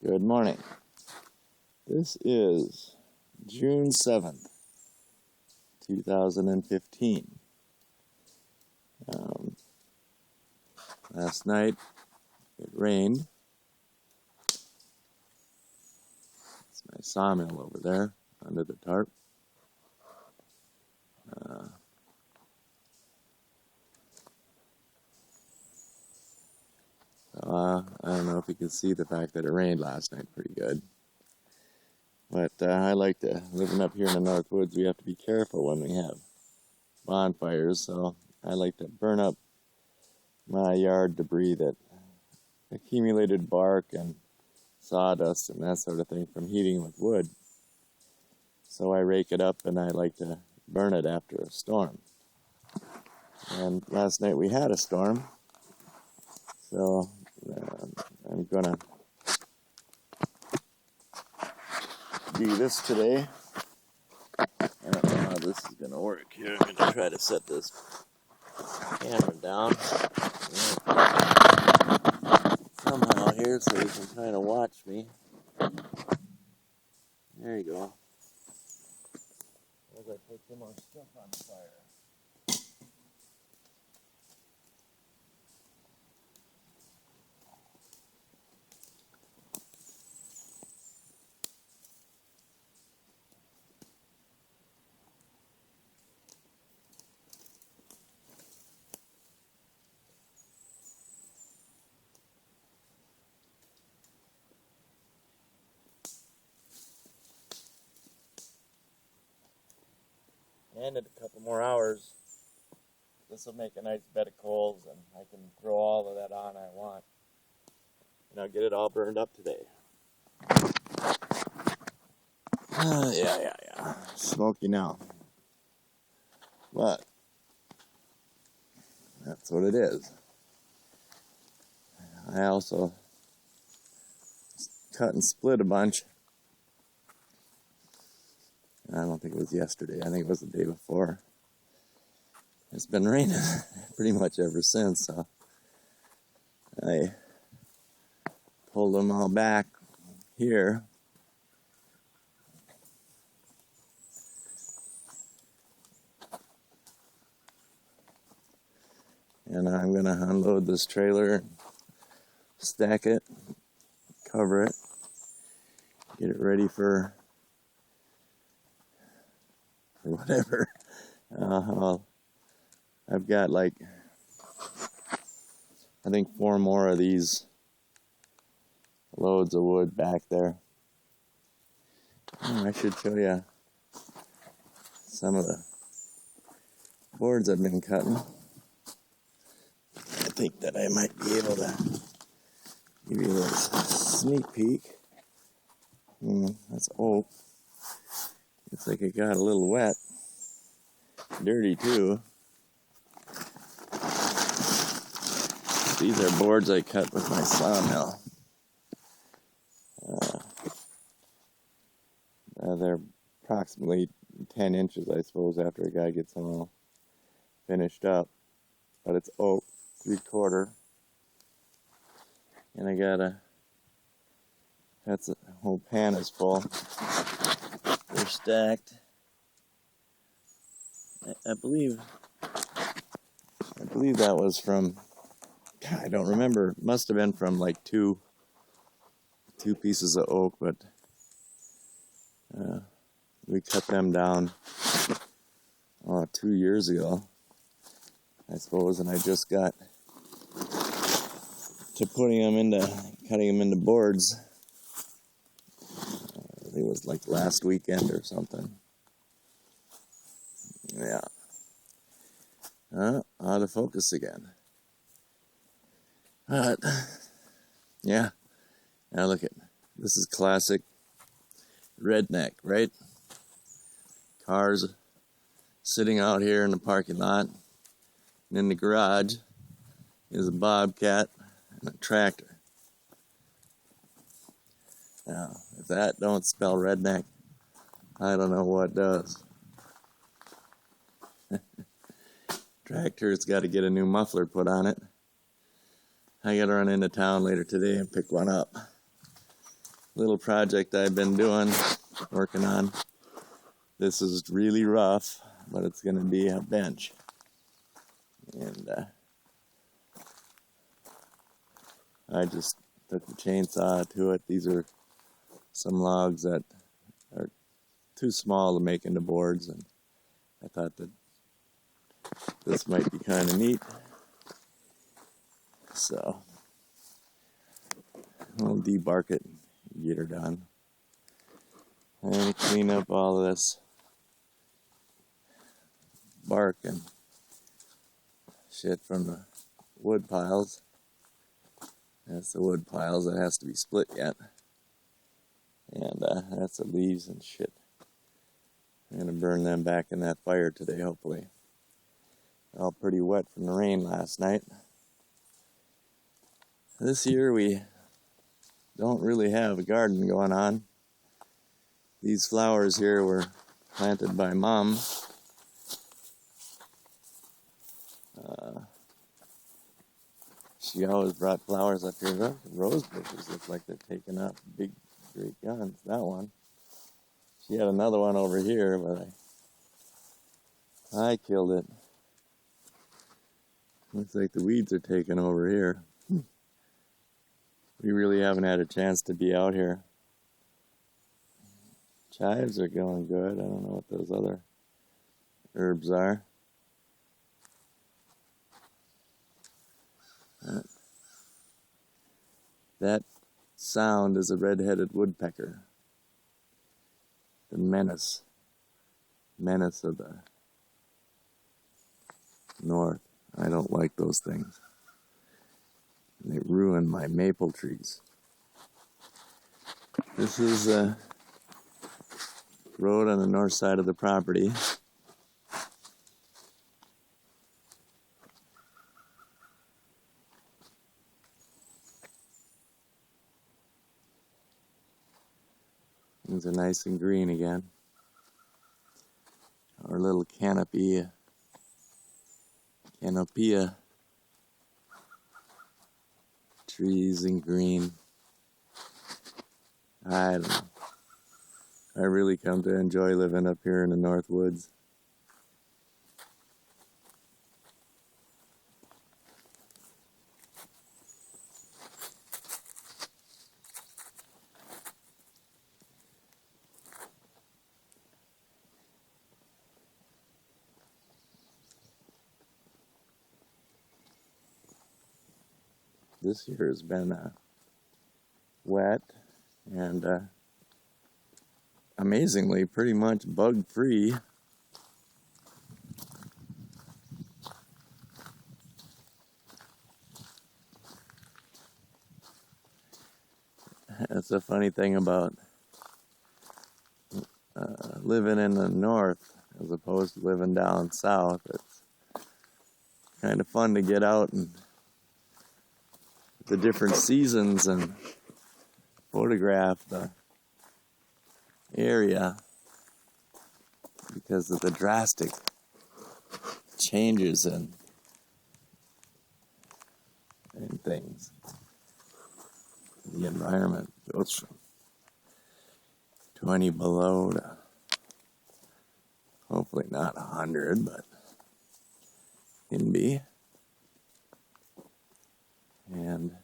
Good morning. This is June 7th, 2015. Last night it rained. It's my sawmill over there under the tarp. I don't know if you can see the fact that it rained last night pretty good. But I like to, living up here in the North Woods, we have to be careful when we have bonfires. So I like to burn up my yard debris, that accumulated bark and sawdust and that sort of thing from heating with wood. So I rake it up and I like to burn it after a storm. And last night we had a storm. So I'm gonna do this today. I don't know how this is gonna work here. I'm gonna try to set this camera down somehow here so you can kind of watch me. There you go. As I put some more stuff on fire. And in a couple more hours, this will make a nice bed of coals, and I can throw all of that on I want. And I'll get it all burned up today. Yeah. Smoky now. But that's what it is. I also cut and split a bunch. I don't think it was yesterday. I think it was the day before. It's been raining pretty much ever since, so I pulled them all back here. And I'm going to unload this trailer, stack it, cover it, get it ready for whatever. I've got I think 4 more of these loads of wood back there. I should show you some of the boards I've been cutting. I think that I might be able to give you a little sneak peek. That's oak. Looks like it got a little wet. Dirty too. These are boards I cut with my sawmill. They're approximately 10 inches, I suppose, after a guy gets them all finished up. But it's oak, 3/4. And I got that's a whole pan is full. They're stacked. I believe that was from, I don't remember. It must have been from like two pieces of oak, but we cut them down 2 years ago, I suppose, and I just got to cutting them into boards. I think it was like last weekend or something. Yeah. Out of focus again. But yeah. Now look at this is classic redneck, right? Cars sitting out here in the parking lot, and in the garage is a bobcat and a tractor. Now, if that don't spell redneck, I don't know what does. Tractor's got to get a new muffler put on it. I got to run into town later today and pick one up. little project I've been working on. This is really rough, but it's going to be a bench. And I just took the chainsaw to it. These are some logs that are too small to make into boards, and I thought that this might be kind of neat. So I'll debark it and get her done. And clean up all of this bark and shit from the wood piles. That's the wood piles that has to be split yet. And that's the leaves and shit. I'm going to burn them back in that fire today, hopefully. They're all pretty wet from the rain last night. This year we don't really have a garden going on. These flowers here were planted by Mom. She always brought flowers up here. Look, rose bushes look like they're taking up big, great guns. That one. She had another one over here, but I killed it. Looks like the weeds are taking over here. We really haven't had a chance to be out here. Chives are going good. I don't know what those other herbs are. That sound is a red-headed woodpecker. The menace of the north. I don't like those things. They ruin my maple trees. This is a road on the north side of the property. Things are nice and green again. Our little canopia trees and green. I don't know. I really come to enjoy living up here in the North Woods. This year has been wet and amazingly pretty much bug-free. That's a funny thing about living in the north as opposed to living down south. It's kind of fun to get out and the different seasons and photograph the area because of the drastic changes in things. The environment goes from 20 below to hopefully not 100, but can be. And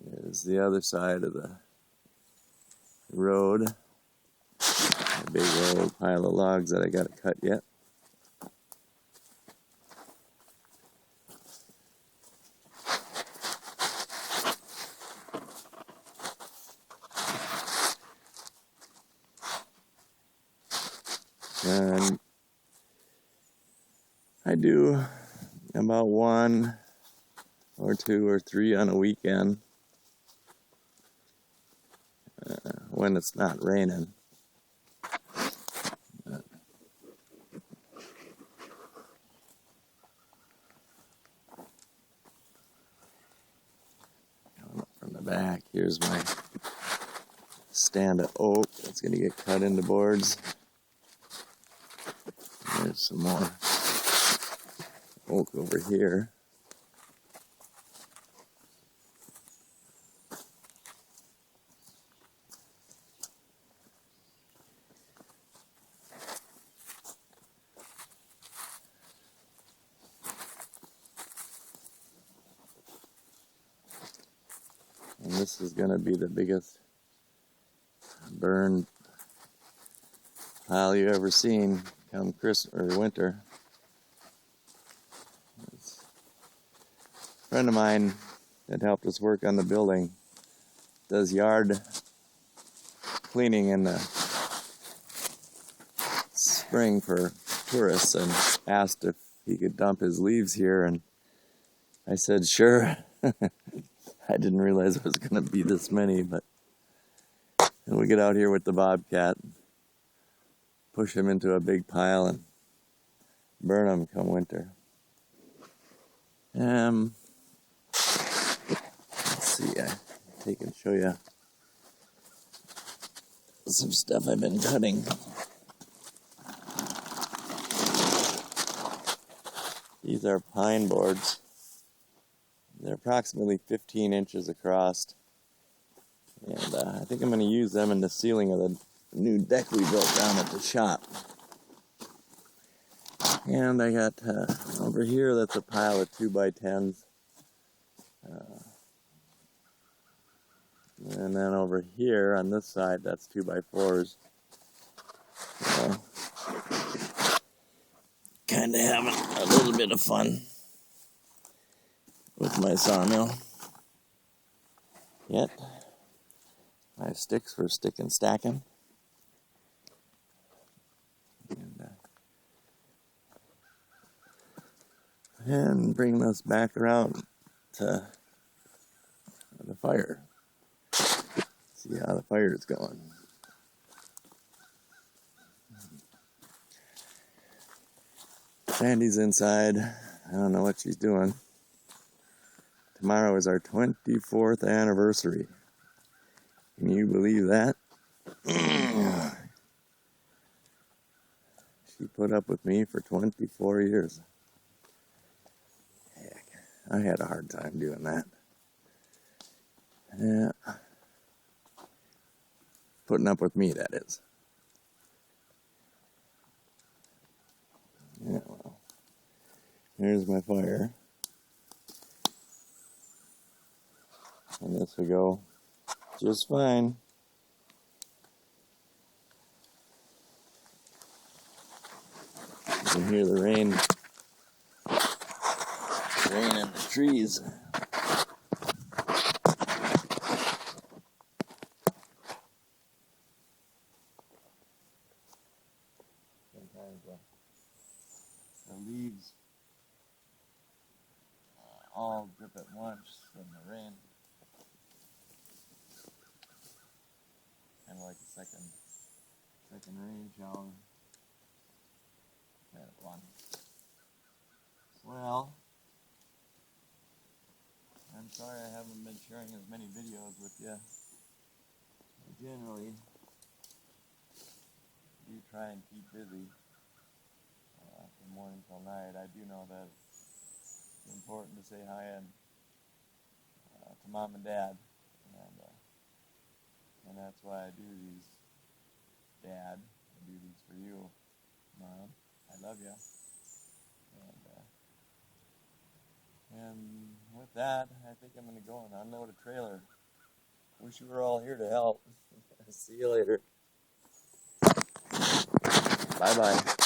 here's the other side of the road. A big old pile of logs that I gotta cut yet. And I do about 1 or 2 or 3 on a weekend when it's not raining. From the back, here's my stand of oak that's going to get cut into boards. There's some more oak over here. this is going to be the biggest burn pile you ever seen come Christmas or winter. It's a friend of mine that helped us work on the building does yard cleaning in the spring for tourists and asked if he could dump his leaves here, and I said sure. I didn't realize it was going to be this many, but we get out here with the bobcat, push them into a big pile and burn them come winter. Let's see, I can show you some stuff I've been cutting. These are pine boards. They're approximately 15 inches across. And I think I'm going to use them in the ceiling of the new deck we built down at the shop. And I got over here, that's a pile of 2x10s. And then over here on this side, that's 2x4s. So, kind of having a little bit of fun with my sawmill. Yet, my sticks for stick and stacking. And bring this back around to the fire. See how the fire is going. Sandy's inside. I don't know what she's doing. Tomorrow is our 24th anniversary. Can you believe that? She put up with me for 24 years. Heck, I had a hard time doing that. Yeah. Putting up with me, that is. Yeah, well. Here's my fire. And this will go just fine. You can hear the rain in the trees. Sometimes the leaves all drip at once from the rain. Kind of like a second rain shower. Kind of fun. Well, I'm sorry I haven't been sharing as many videos with you. I generally do try and keep busy from morning till night. I do know that it's important to say hi to Mom and Dad, and that's why I do these. Dad, I do these for you. Mom, I love you. And with that, I think I'm going to go and unload a trailer. Wish you were all here to help. See you later. Bye-bye.